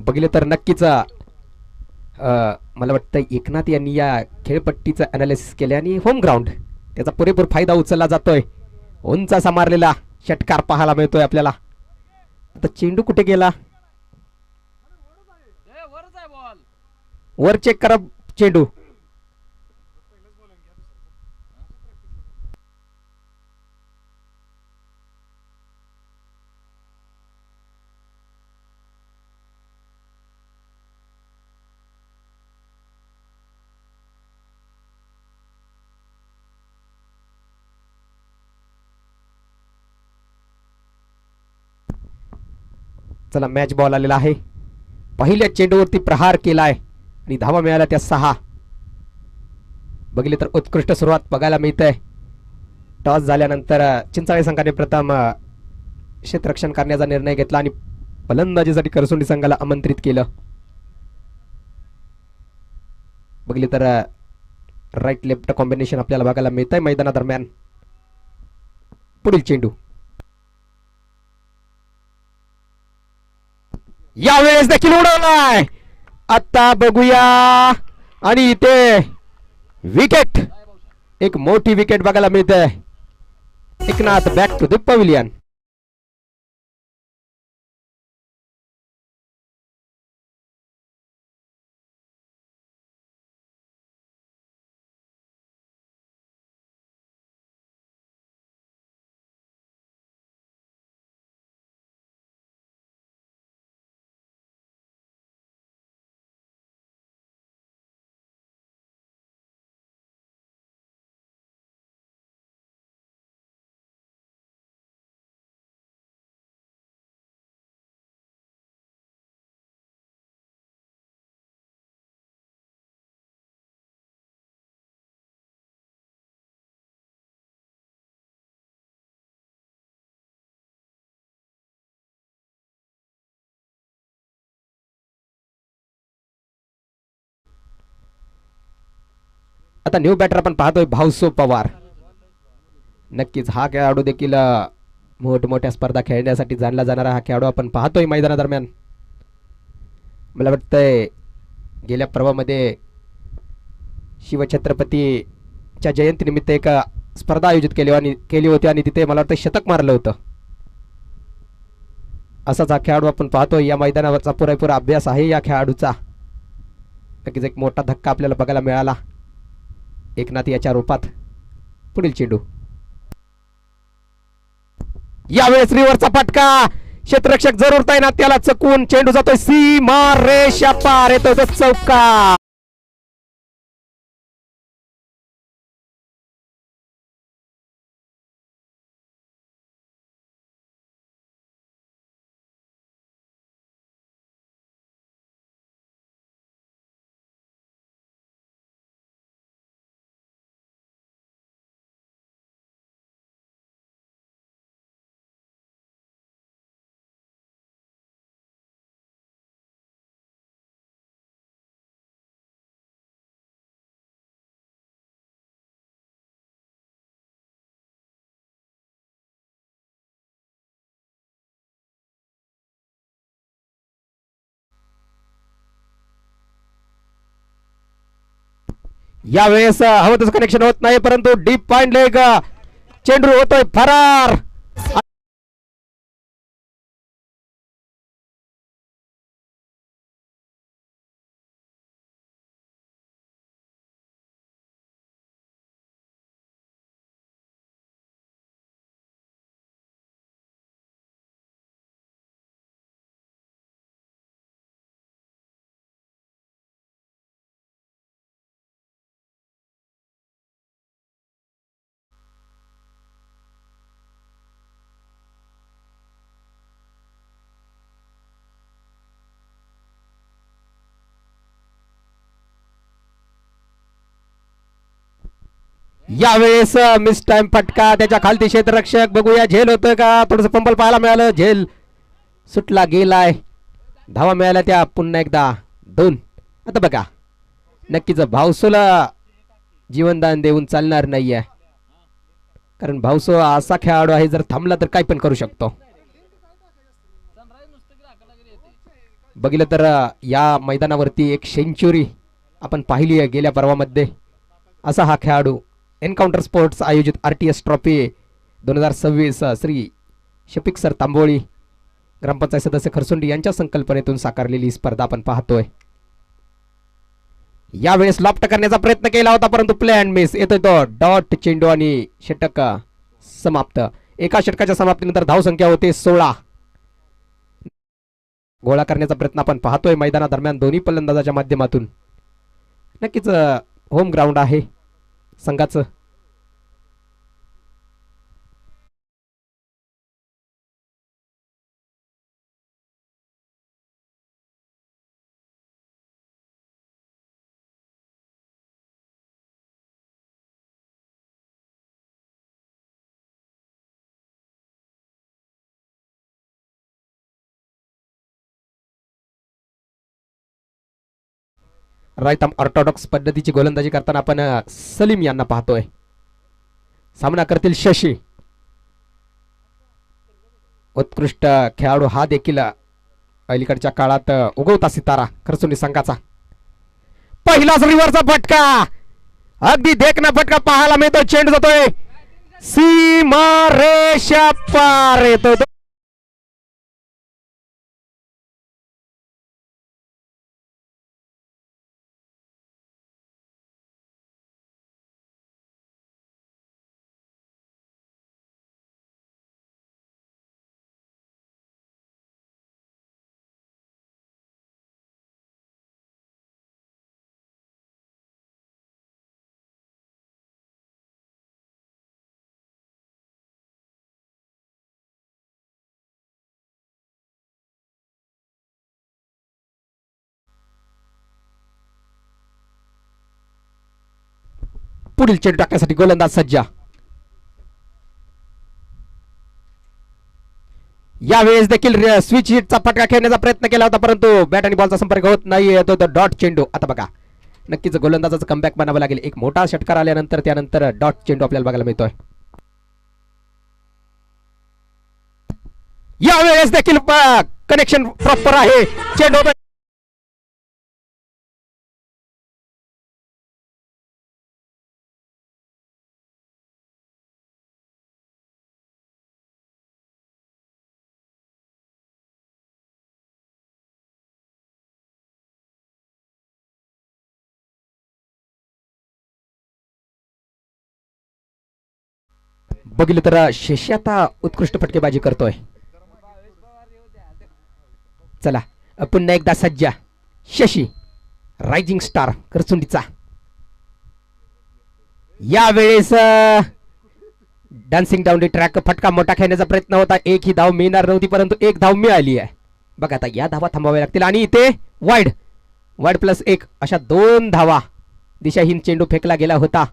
बघितलं तर नक्कीच मला वाटतं एकनाथ यांनी या खेळपट्टीचं अनालिसिस केले आणि होम ग्राउंड त्याचा पुरेपूर फायदा उचलला जातोय. उंच असा मारलेला षटकार पाहायला मिळतोय आपल्याला. आता चेंडू कुठे गेला? वर चेक करा चेंडू. चला मॅच बॉल आलेला आहे. पहिल्या चेंडूवरती प्रहार केलाय आणि धावा मिळाला त्या 6. बघितले तर उत्कृष्ट सुरुवात बघायला मिळते. टॉस झाल्यानंतर चिंचाळे संघाने प्रथम क्षेत्ररक्षण करण्याचा निर्णय घेतला आणि फलंदाजीसाठी करसुंडी संघाला आमंत्रित केलं. बघितले तर राईट लेफ्ट कॉम्बिनेशन आपल्याला बघायला मिळतंय मैदानादरम्यान. पुढील चेंडू यावेळेस देखील उडवलाय. आता बघूया आणि इथे विकेट, एक मोठी विकेट बघायला मिळते. Eknath back to the pavilion. आता न्यू बॅटर आपण पाहतोय भाऊसो पवार. नक्कीच हा खेळाडू देखील मोठमोठ्या स्पर्धा खेळण्यासाठी जाणला जाणारा हा खेळाडू आपण पाहतोय मैदानादरम्यान. मला वाटतंय गेल्या पर्वामध्ये शिवछत्रपतीच्या जयंतीनिमित्त एक स्पर्धा आयोजित केली होती आणि तिथे मला वाटतं शतक मारलं होतं. असाच हा खेळाडू आपण पाहतोय. या मैदानावरचा पुरेपूर अभ्यास आहे या खेळाडूचा. नक्कीच एक मोठा धक्का आपल्याला बघायला मिळाला एकनाथ याच्या रूपात. पुढील चेंडू यावेळेस रिव्हरचा फटका. क्षेत्ररक्षक जरूर तैनात, त्याला चकून चेंडू जातोय सीमा रेषा पार, येतोय तो चौका. यावेळेस हवं तसं कनेक्शन होत नाही, परंतु डीप पॉइंट लेग चेंडू होतोय फरार. यावेळेस मिस टाइम फटका, त्याच्या खालती क्षेत्ररक्षक. बघूया झेल होतोय का, थोडस पंबल पाहायला मिळालं. झेल सुटला गेलाय. धावा मिळाल्या त्या पुन्हा एकदा 2. आता बघा नक्कीच भाऊसोला जीवनदान देऊन चालणार नाहीये, कारण भाऊसो असा खेळाडू आहे जर थांबला तर काय पण करू शकतो. बघितलं तर या मैदानावरती एक सेंचुरी आपण पाहिली आहे गेल्या पर्वामध्ये. असा हा खेळाडू एन्काउंटर स्पोर्ट्स आयोजित RTS trophy 2026 Shri Shafiq sir Tamboli grampanchayat सदस्य खरसुंडी यांच्या संकल्पनेतून साकारलेली स्पर्धा आपण पाहतोय. यावेळेस लॉफ्ट करण्याचा प्रयत्न केला होता परंतु प्ले अँड मिस. येतोय तो डॉट चेंडू आणि षटक समाप्त. एका षटकाच्या समाप्तीनंतर धावसंख्या होते 16. गोळा करण्याचा प्रयत्न आपण पाहतोय मैदानादरम्यान दोन्ही फलंदाजाच्या माध्यमातून. नक्कीच होम ग्राउंड आहे संघाचं. राईट आर्म ऑर्थोडॉक्स पद्धतीची गोलंदाजी करताना आपण सलीम यांना पाहतोय. सामना करतील शशी. उत्कृष्ट खेळाडू हा देखील अलीकडच्या काळात उगवता सितारा खरसुंडी संघाचा. पहिलाच रिव्हरचा फटका, अगदी देखना फटका पाहायला मिळतो. चेंडू जातोय सीमा रेषा पार येतो. पुढील चेंडू टाकण्यासाठी गोलंदाज सज्जा. यावेळेस देखील स्विच हिटचा फटका खेळण्याचा प्रयत्न केला होता परंतु बॅट आणि बॉलचा संपर्क होत नाही. येतो तो डॉट चेंडू. आता बघा नक्कीच गोलंदाजाचं कमबॅक बनावं लागेल. एक मोठा षटकार आल्यानंतर त्यानंतर डॉट चेंडू आपल्याला बघायला मिळतोय. यावेळेस देखील कनेक्शन प्रॉपर आहे. चेंडू बघितलं तर शेषी आता उत्कृष्ट फटकेबाजी करतोय. चला पुन्हा एकदा सज्जा शशी रायझिंग स्टार करचुंडीचा. यावेळेस डान्सिंग डाऊन द ट्रॅक फटका मोठा खेळण्याचा प्रयत्न होता. एक ही धाव मिळणार नव्हती परंतु एक धाव मिळाली आहे. बघा आता या धावा थांबाव्या लागतील आणि इथे वाईड वाईड प्लस 1 अशा 2 धावा. दिशाहीन चेंडू फेकला गेला होता.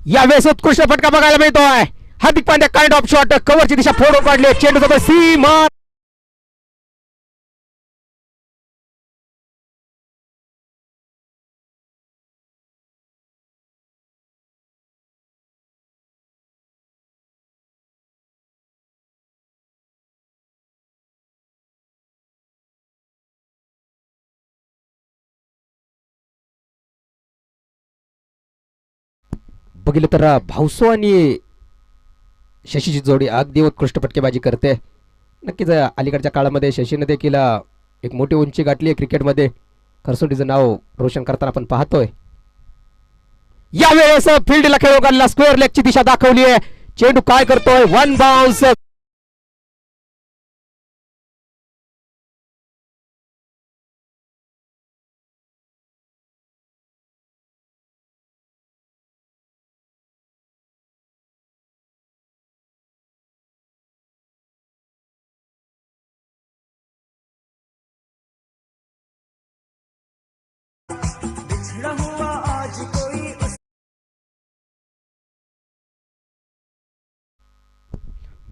यावेळेस उत्कृष्ट फटका बघायला मिळतोय. Hardik Pandya kind of shot कव्हरची दिशा फोडून काढली. चेंडू जातो सीमा. बघितलं तर भाऊसो आणि शशीची जोडी अगदी उत्कृष्ट फटकेबाजी करते. नक्कीच अलीकडच्या काळामध्ये शशीने देखील एक मोठी उंची गाठली आहे क्रिकेटमध्ये. खरसुंडीचं नाव रोशन करताना आपण पाहतोय. यावेळेस फील्डला खेळू घालला. स्क्वेअर लेगची दिशा दाखवली आहे. चेंडू काय करतोय 1 बाउन्स.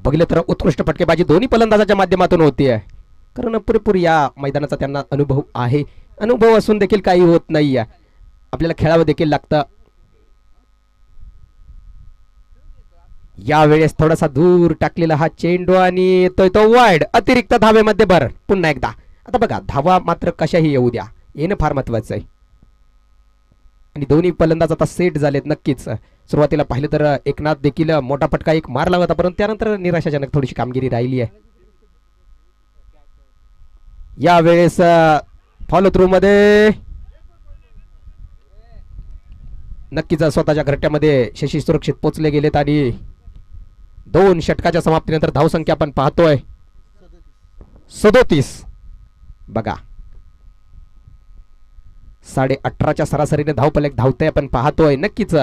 बघितलं तर उत्कृष्ट फटकेबाजी दोन्ही फलंदाजाच्या माध्यमातून होती आहे. कारण पुरेपूर या मैदानाचा त्यांना अनुभव आहे. अनुभव असून देखील काही होत नाही आहे. आपल्याला खेळावं देखील लागतं. यावेळेस थोडासा दूर टाकलेला हा चेंडू आणि येतोय तो वाईड, अतिरिक्त धावेमध्ये भर. पुन्हा एकदा आता बघा, धावा मात्र कशाही येऊ द्या, येणं फार महत्वाचं आहे. आणि दोन्ही फलंदाज आता सेट झालेत. नक्कीच सुरुवातीला पाहिलं तर एकनाथ देखील मोठा फटका एक मारला होता, परंतु त्यानंतर निराशाजनक थोडीशी कामगिरी राहिली आहे. यावेळेस फॉलो थ्रू मध्ये नक्कीच स्वतःच्या घरट्यामध्ये शशी सुरक्षित पोचले गेलेत आणि 2 षटकाच्या समाप्तीनंतर धावसंख्या आपण पाहतोय 37. बघा 18.5च्या सरासरीने धावफलक धावतंय आपण पाहतोय. नक्कीच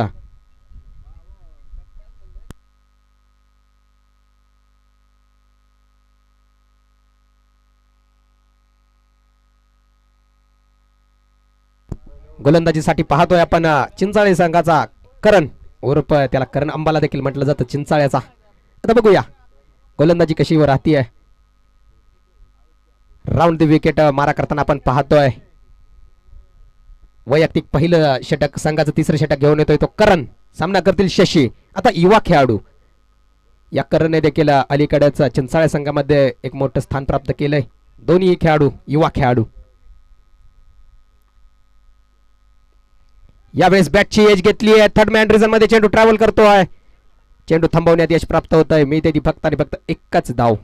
गोलंदाजीसाठी पाहतोय आपण चिंचाळे संघाचा करण, उर्फ त्याला करण अंबाला देखील म्हटलं जातं, चिंचाळ्याचा. आता बघूया गोलंदाजी कशी वर राहतीये. राऊंड द विकेट मारा करताना आपण पाहतोय. वैयक्तिक पहिलं षटक, संघाचं तिसरं षटक घेऊन येतोय तो करण. सामना करतील शशी. आता युवा खेळाडू, या करणने देखील अलीकडेच चिंचाळे संघामध्ये एक मोठं स्थान प्राप्त केलंय. दोन्ही खेळाडू युवा खेळाडू. यावेळेस बॅटची एज घेतली आहे. थर्ड मॅन रिझन मध्ये चेंडू ट्रॅव्हल करतोय. चेंडू थांबवण्यात यश प्राप्त होत आहे. मी ते फक्त आणि फक्त एकच धाव.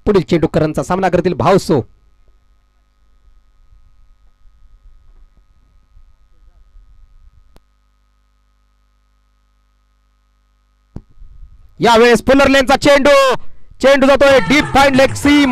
पुढील चेंडू करणचा सामना करतील भावसो. यावेळेस फुलर लेनचा चेंडू, चेंडू जातोय डीप फाईन लेग सी.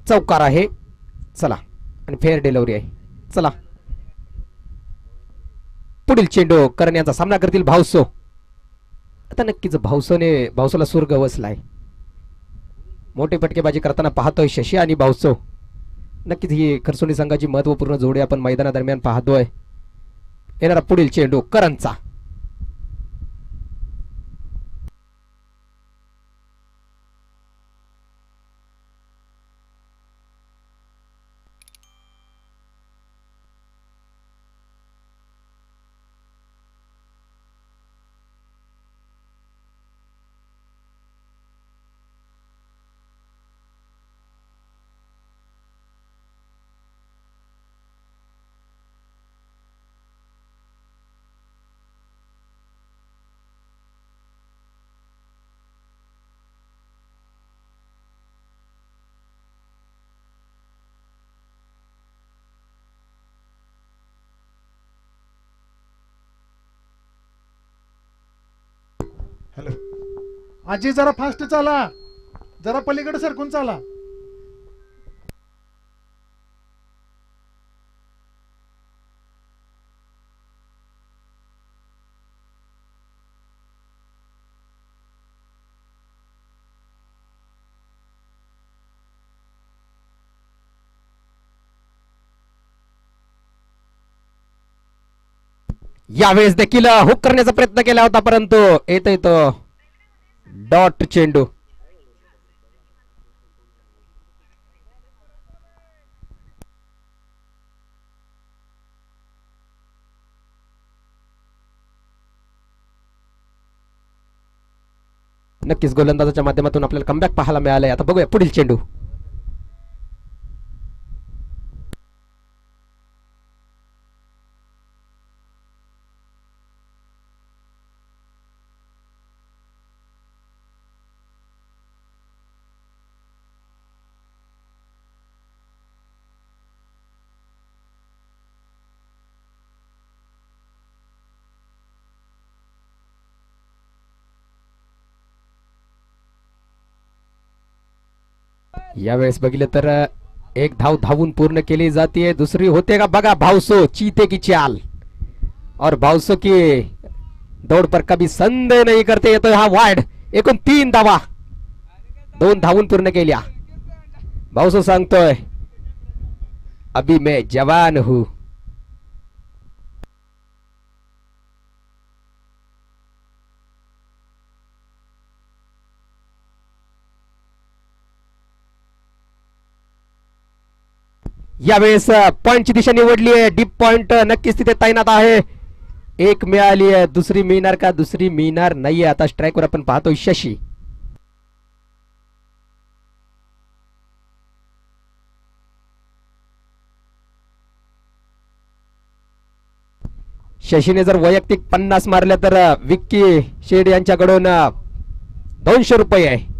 चौकार आहे. चला, आणि फेअर डिलिव्हरी आहे. चला, पुढील चेंडू करण यांचा सामना करतील भावसो. आता नक्कीच भाऊसोला सूर गवसलाय. मोठे फटकेबाजी करताना पाहतोय शशी आणि भाऊसो. नक्कीच ही खरसोली संघाची महत्वपूर्ण जोडी आपण मैदानादरम्यान पाहतोय. येणारा पुढील चेंडू करंचा. हॅलो आजी जरा फास्ट चाला, जरा पलीकडे सरकून चाला. यावेळेस देखील हुक करण्याचा प्रयत्न केला होता परंतु येतो डॉट चेंडू. नक्कीच गोलंदाजाच्या माध्यमातून आपल्याला कमबॅक पाहायला मिळालंय. आता बघूया पुढील चेंडू. यावेळेस बघितलं तर एक धाव धावून पूर्ण केली जाते. दुसरी होते का बघा भाऊसो चीते की चाल. और भाऊसो की दौड़ पर कभी संदेह नहीं करते. येतोय हा वाईड. एकूण 3 धावा 2 धावून पूर्ण केल्या. भाऊसो सांगतोय अभी मैं जवान हूं. यावेळेस पॉइंटची दिशा निवडली आहे. डीप पॉइंट नक्कीच तिथे तैनात आहे. एक मिळाली आहे. दुसरी मिळणार का? दुसरी मिळणार नाहीये. आता स्ट्राईकवर आपण पाहतोय शशी. शशीने जर वैयक्तिक 50 मारल्या तर विक्की शेड यांच्याकडून 200 रुपये आहे.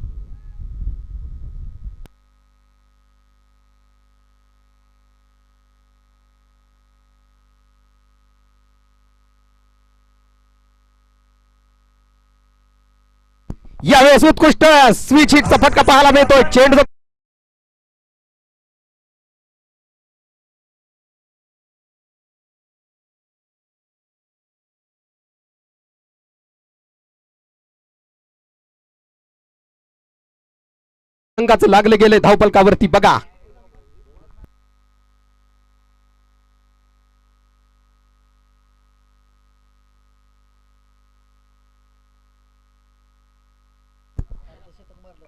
यावेळेस उत्कृष्ट स्विच हिटचा फटका पाहायला मिळतोय. चेंडू संघाचं लागले गेले धावपलकावरती बघा.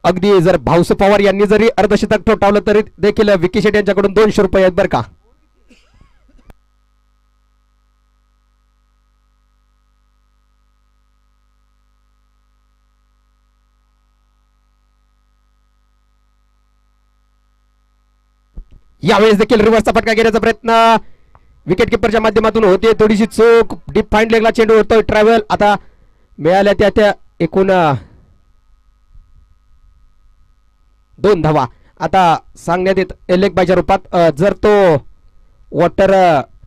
अगदी जर भाऊसो पवार यांनी जरी अर्धशतक ठोठावलं तरी देखील विकी शेट यांच्याकडून 200 रुपये आहेत बरं का. यावेळेस देखील रिव्हर्सचा फटका घेण्याचा प्रयत्न विकेट किपरच्या माध्यमातून होते. थोडीशी चूक. डीप फाईन लेगला चेंडू होतोय. ट्रॅव्हल आता मिळाल्या त्या एकूण 2 धावा. आता सांगण्यात येत लेग बायच्या रूपात जर तो वॉटर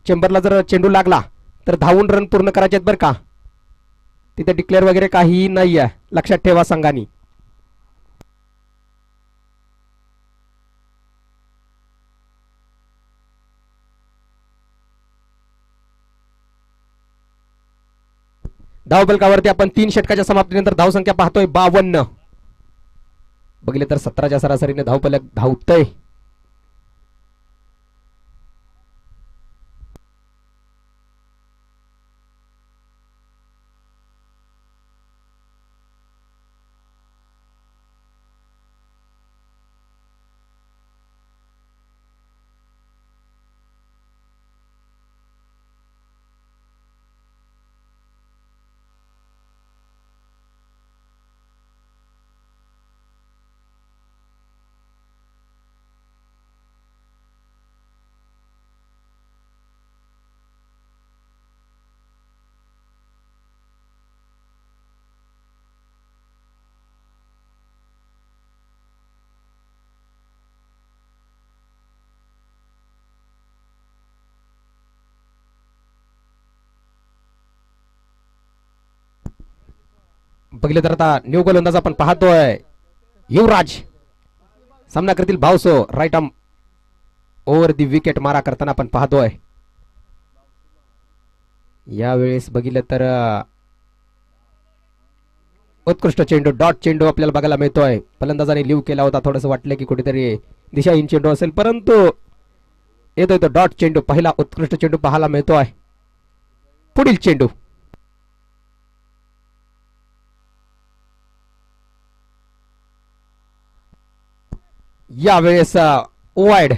चेंबरला जर चेंडू लागला तर धावून रन पूर्ण करायचे आहेत बरं का. तिथे डिक्लेअर वगैरे काही नाही आहे. लक्षात ठेवा संघानी. धावफलकावरती आपण 3 षटकाच्या समाप्तीनंतर धावसंख्या पाहतोय 52. बघितले तर 17च्या सरासरीने धावफलक धावतय. बघितलं तर आता न्यू गोलंदाज आपण पाहतोय युवराज. सामना करतील Bhavso. Right arm over the wicket मारा करताना आपण पाहतोय. यावेळेस बघितलं तर उत्कृष्ट चेंडू, डॉट चेंडू आपल्याला बघायला मिळतोय. फलंदाजाने लिव्ह केला होता. थोडंसं वाटलं की कुठेतरी दिशाहीन चेंडू असेल, परंतु येतोय तो डॉट चेंडू. पहिला उत्कृष्ट चेंडू पाहायला मिळतोय. पुढील चेंडू यावेळेस वाईड.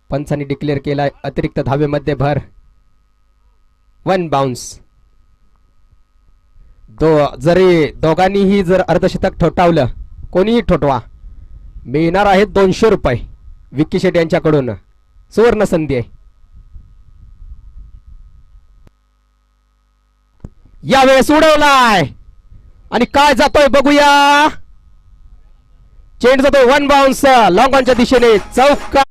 पंचांनी डिक्लेअर केलाय अतिरिक्त धावेमध्ये भर. 1 बाउन्स. जरी दोघांनीही जर अर्धशतक ठोठावलं, कोणीही ठोठवा, मिळणार आहेत 200 रुपये विक्की शेट यांच्याकडून. सुवर्ण संधी आहे. यावेळेस उडवलाय आणि काय जातोय बघूया. चेंडू जातोय 1 बाउन्स लॉंग ऑनच्या दिशेने. चौका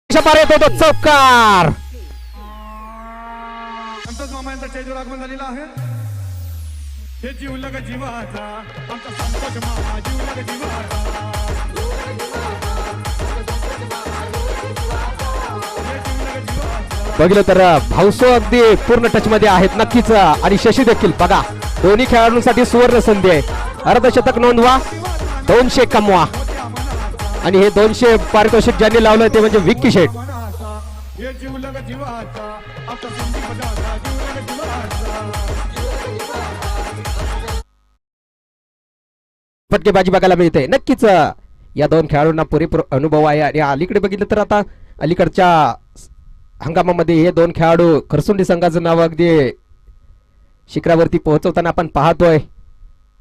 पार येतो तो चौकार. संतोष मामा यांचा चेंडूवर आगमन झालेला आहे. हे जीवलग जीवाचा आमचा संतोष मामा, जीवलग जीवाचा. बघितलं तर भाऊसो अगदी पूर्ण टच मध्ये आहेत नक्कीच. आणि शशी देखील बघा. दोन्ही खेळाडूंसाठी सुवर्ण संधी आहे. अर्धशतक नोंदवा, 200 कमवा. आणि हे 200 पारितोषिक ज्यांनी लावलं ते म्हणजे विक्की शेट. हे जीवलग जीवाचा आमचा संदीप दादा, जीवलग जीवाचा. फटकेबाजी बघायला मिळते. नक्कीच या दोन खेळाडूंना पुरेपूर अनुभव आहे. आणि अलीकडे बघितलं तर आता अलीकडच्या हंगामामध्ये हे दोन खेळाडू खरसुंडी संघाचं नाव अगदी शिखरावरती पोहोचवताना आपण पाहतोय.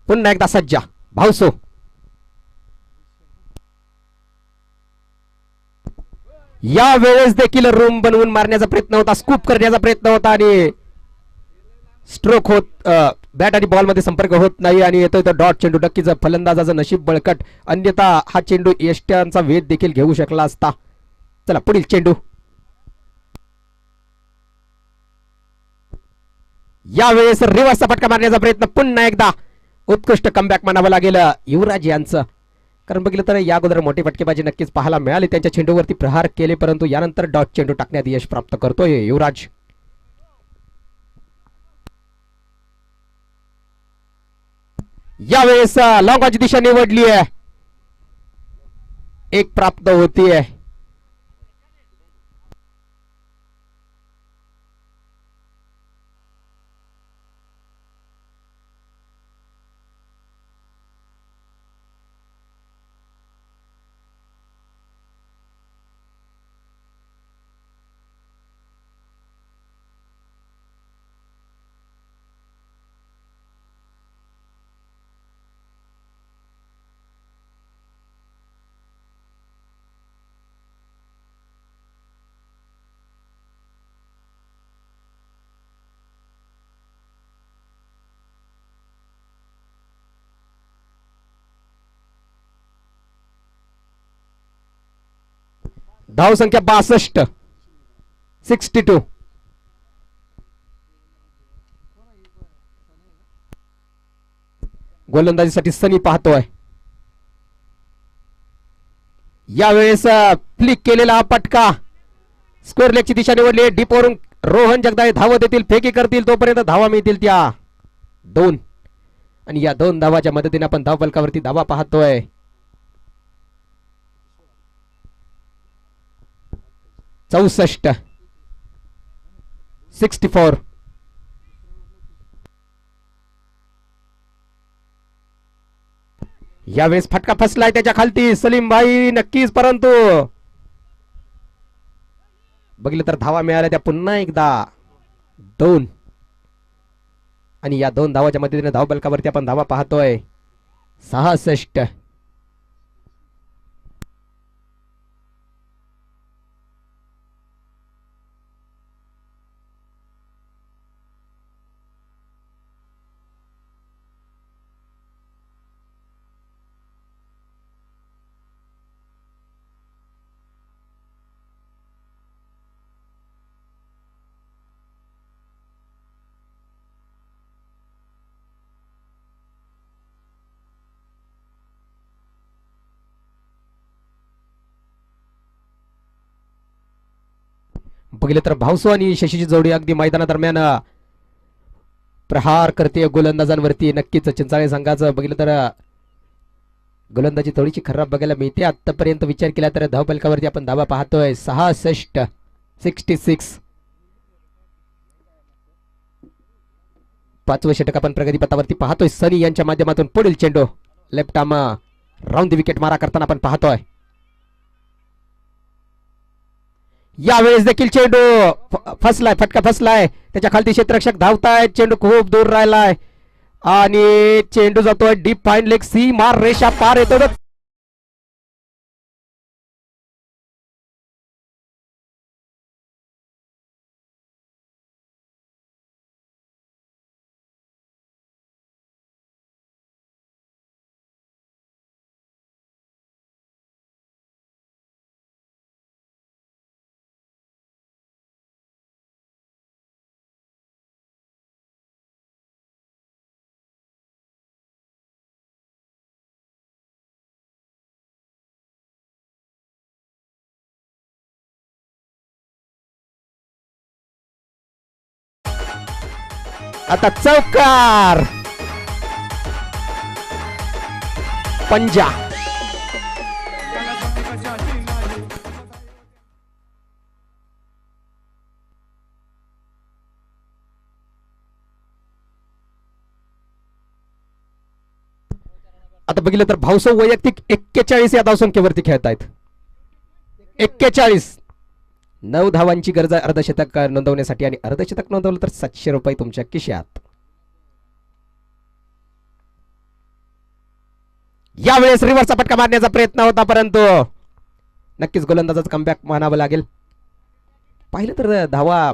पुन्हा एकदा सज्जा भाऊसो. या वेळेस देखील रूम बनवून मारण्याचा प्रयत्न होता, स्कूप करण्याचा प्रयत्न होता आणि स्ट्रोक होत, बॅट आणि बॉल मध्ये संपर्क होत नाही आणि येतोय तो डॉट चेंडू. नक्कीच फलंदाजाचं नशीब बळकट, अन्यथा हा चेंडू यष्ट्यांचा वेध देखील घेऊ शकला असता. चला पुढील चेंडू. यावेळेस रिव्हर्सचा फटका मारण्याचा प्रयत्न. पुन्हा एकदा उत्कृष्ट कमबॅक म्हणावं लागेल युवराज यांचं. कारण बघितलं तर या अगोदर मोठी फटकेबाजी नक्कीच पाहायला मिळाली. त्यांच्या चेंडूवरती प्रहार केले, परंतु यानंतर डॉट चेंडू टाकण्यात यश प्राप्त करतोय युवराज. यावेळेस लॉंग ऑनची दिशा निवडली आहे. एक प्राप्त होतीये. धाव संख्या 62, 62. गोलंदाजीसाठी सनी पाहतोय. यावेळेस फ्लिक केलेला हा पटका स्क्वेअर लेगची दिशा निवडली. डीप वरून रोहन जगदाळे धावत येतील, फेकी करतील, तोपर्यंत धावा मिळतील त्या 2. आणि या 2 धावाच्या मदतीने आपण धाव फलकावरती धावा पाहतोय. चौसष्ट, 64. यावेळेस फटका फसलाय त्याच्या खालती सलीम भाई नक्कीच, परंतु बघितलं तर धावा मिळाल्या त्या पुन्हा एकदा 2. आणि या 2 धावाच्या मदतीने धाव बलकावरती आपण धावा पाहतोय 66. बघितलं तर भावसो आणि शशीची जोडी अगदी मैदानादरम्यान प्रहार करते गोलंदाजांवरती. नक्कीच चिंचाळे संघाचं बघितलं तर गोलंदाजी थोडीशी खराब बघायला मिळते. आतापर्यंत विचार केला तर धावफलकावरती आपण धावा पाहतोय 66, 66. 5वं षटक आपण प्रगतीपथावरती पाहतोय. सनी यांच्या माध्यमातून पुढील चेंडू left arm round the wicket मारा करताना आपण पाहतोय. यावेळेस देखील चेंडू फसलाय, फटका फसलाय. त्याच्या खालती क्षेत्ररक्षक धावतायत. चेंडू खूप दूर राहिलाय आणि चेंडू जातोय डीप फाईन लेग सी मार रेषा पार येतो. आता चौकार पंजा. आता बघितलं तर भाऊसो वैयक्तिक 41 या धावसंख्येवरती खेळत आहेत. 41. 9 धावांची गरज आहे अर्धशतक नोंदवण्यासाठी आणि अर्धशतक नोंदवलं तर 700 रुपये तुमच्या खिशात. यावेळेस रिव्हर्सचा फटका मारण्याचा प्रयत्न होता, परंतु नक्कीच गोलंदाजाचं कमबॅक मानावं लागेल. पाहिलं तर धावा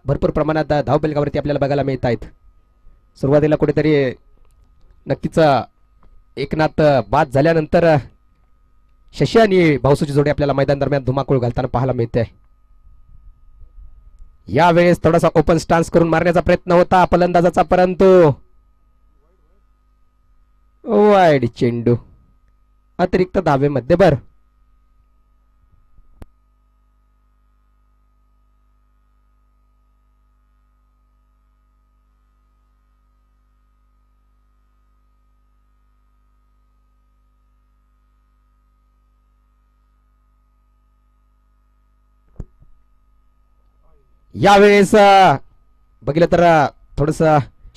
भरपूर प्रमाणात धावफलकावरती आपल्याला बघायला मिळत आहेत. सुरुवातीला कुठेतरी नक्कीच एकनाथ बाद झाल्यानंतर शशी आणि भाऊसूची जोडी आपल्याला मैदान दरम्यान धुमाकूळ घालताना पाहायला मिळते. यावेळेस थोडासा ओपन स्टान्स करून मारण्याचा प्रयत्न होता फलंदाजाचा, परंतु वाईड चेंडू अतिरिक्त धावेमध्ये भर. यावेळेस बघितलं तर थोडस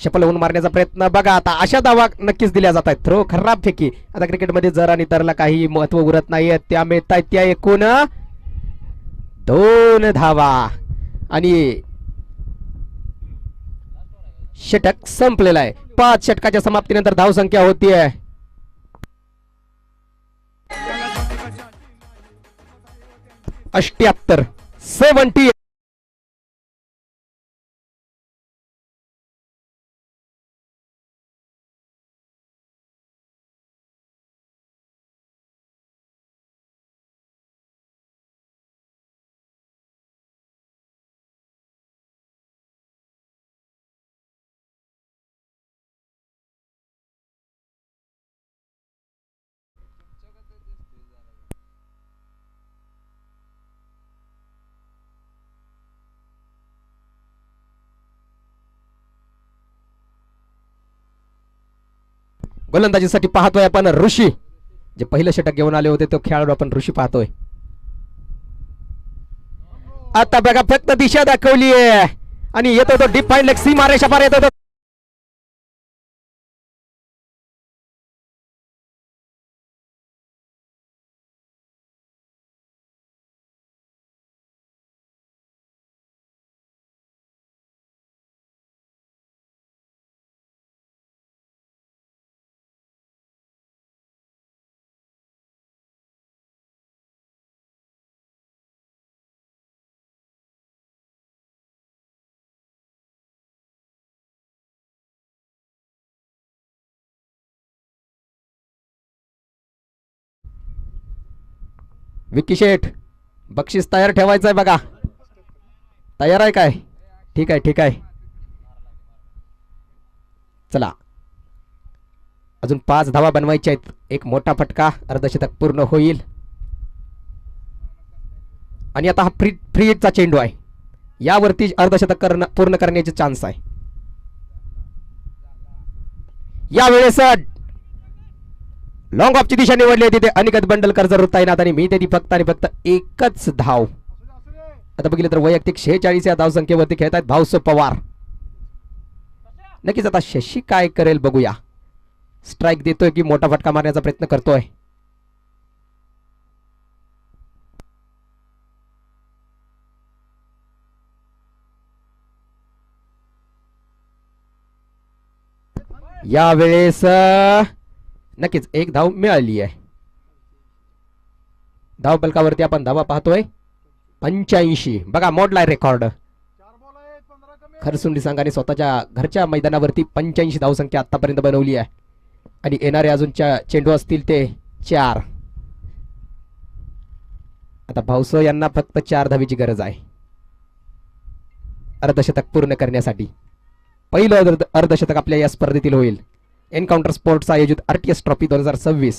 शफल होऊन मारण्याचा प्रयत्न. बघा आता अशा धावा नक्कीच दिल्या जात आहेत. थ्रो खराब फेकी. आता क्रिकेटमध्ये जर आणि तरला काही महत्व उरत नाहीये. त्या मिळत आहेत त्या एकूण 2 धावा आणि षटक संपलेला आहे. 5 षटकाच्या समाप्तीनंतर धावसंख्या होतीये 78, 70. गोलंदाजीसाठी पाहतोय आपण ऋषी, जे पहिलं षटक घेऊन आले होते तो खेळाडू आपण ऋषी पाहतोय. आता बघा फक्त दिशा दाखवली आहे आणि येतो तो डीप फाईन लेग सीमा रेषा पार येतो तो. विक्की शेठ, बक्षीस तयार ठेवायचं आहे बघा. तयार आहे काय? ठीक आहे ठीक आहे. चला, अजून 5 धावा बनवायच्या आहेत. एक मोठा फटका, अर्धशतक पूर्ण होईल. आणि आता हा फ्री हिटचा चेंडू आहे, यावरती अर्धशतक पूर्ण करण्याचे चान्स आहे. यावेळेस लॉंग ऑफची दिशा निवडली आहे. तिथे अनिकेत बंडलकर जरूर तैनात आणि मी ते फक्त आणि फक्त एकच धाव. आता बघितलं तर वैयक्तिक 46 या धावसंख्येवरती खेळत आहेत भाऊसो पवार. नक्कीच आता शशी काय करेल बघूया. स्ट्राईक देतोय की मोठा फटका मारण्याचा प्रयत्न करतोय. यावेळेस नक्कीच एक धाव मिळाली आहे. धाव फलकावरती आपण धावा पाहतोय 85. बघा मोडलाय रेकॉर्ड. खरसुंडी संघाने स्वतःच्या घरच्या मैदानावरती 85 धावसंख्या आतापर्यंत बनवली आहे आणि येणारे अजून चेंडू असतील ते 4. आता भाऊसो यांना फक्त 4 धावीची गरज आहे अर्धशतक पूर्ण करण्यासाठी. पहिलं अर्धशतक आपल्या या स्पर्धेतील होईल. एन्काउंटर स्पोर्ट्स आयोजित RTS ट्रॉफी 2026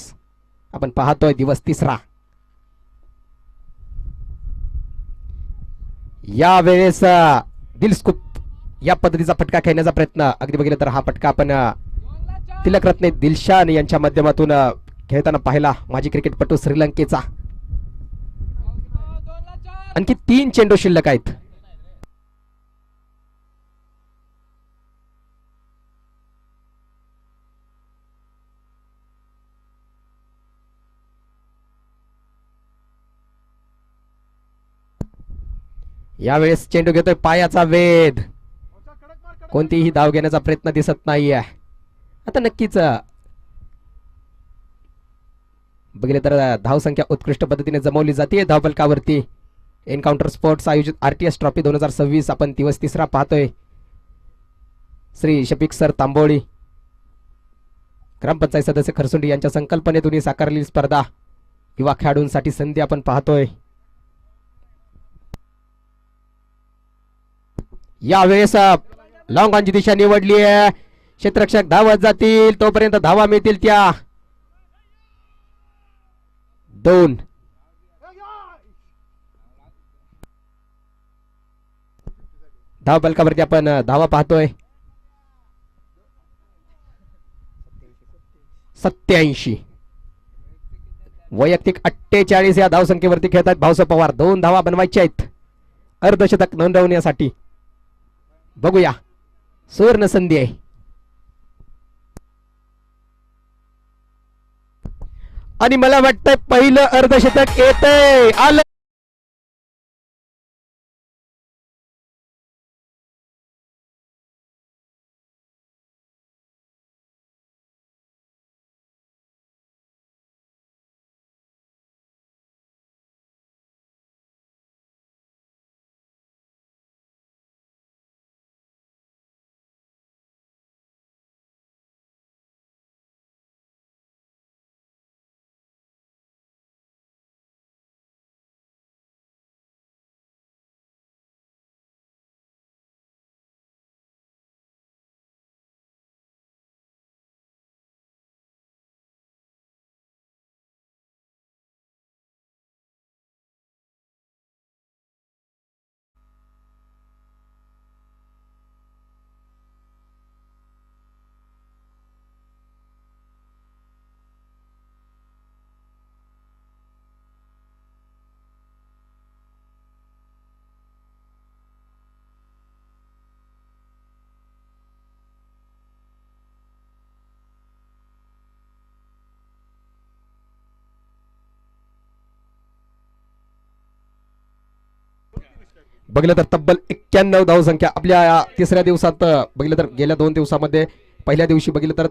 आपण पाहतोय दिवस 3रा. यावेळेस दिलस्कूप या पद्धतीचा फटका खेळण्याचा प्रयत्न. अगदी बघितलं तर हा फटका आपण तिलकरत्ने दिलशान यांच्या माध्यमातून खेळताना पाहिला, माजी क्रिकेटपटू श्रीलंकेचा. आणखी 3 चेंडू शिल्लक आहेत. यावेळेस चेंडू घेतोय पायाचा वेध. कोणतीही धाव घेण्याचा प्रयत्न दिसत नाहीये. आता नक्कीच बघितलं तर धावसंख्या उत्कृष्ट पद्धतीने जमवली जाते धावफलकावरती. एन्काउंटर स्पोर्ट्स आयोजित RTS ट्रॉफी 2026 आपण दिवस 3रा पाहतोय. श्री शफिक सर तांबोळी, ग्रामपंचायत सदस्य खरसुंडी यांच्या संकल्पनेतून ही साकारलेली स्पर्धा. युवा खेळाडूंसाठी संधी आपण पाहतोय. यावेळेस लॉंग ऑनची दिशा निवडली आहे. क्षेत्ररक्षक धावत जातील तोपर्यंत धावा मिळतील त्या 2. धाव फलकावरती आपण धावा पाहतोय 87. वैयक्तिक 48 या धावसंख्येवरती खेळतात भाऊसो पवार. 2 धावा बनवायच्या आहेत अर्धशतक नोंदवण्यासाठी. बघूया, सुवर्ण संधी आहे. आणि मला वाटतंय पहिलं अर्धशतक येतंय, आलं. बघितलं तर तब्बल 91 धावसंख्या आपल्या या तिसऱ्या दिवसात बघितलं तर गेल्या 2 दिवसामध्ये पहिल्या दिवशी बघितलं तर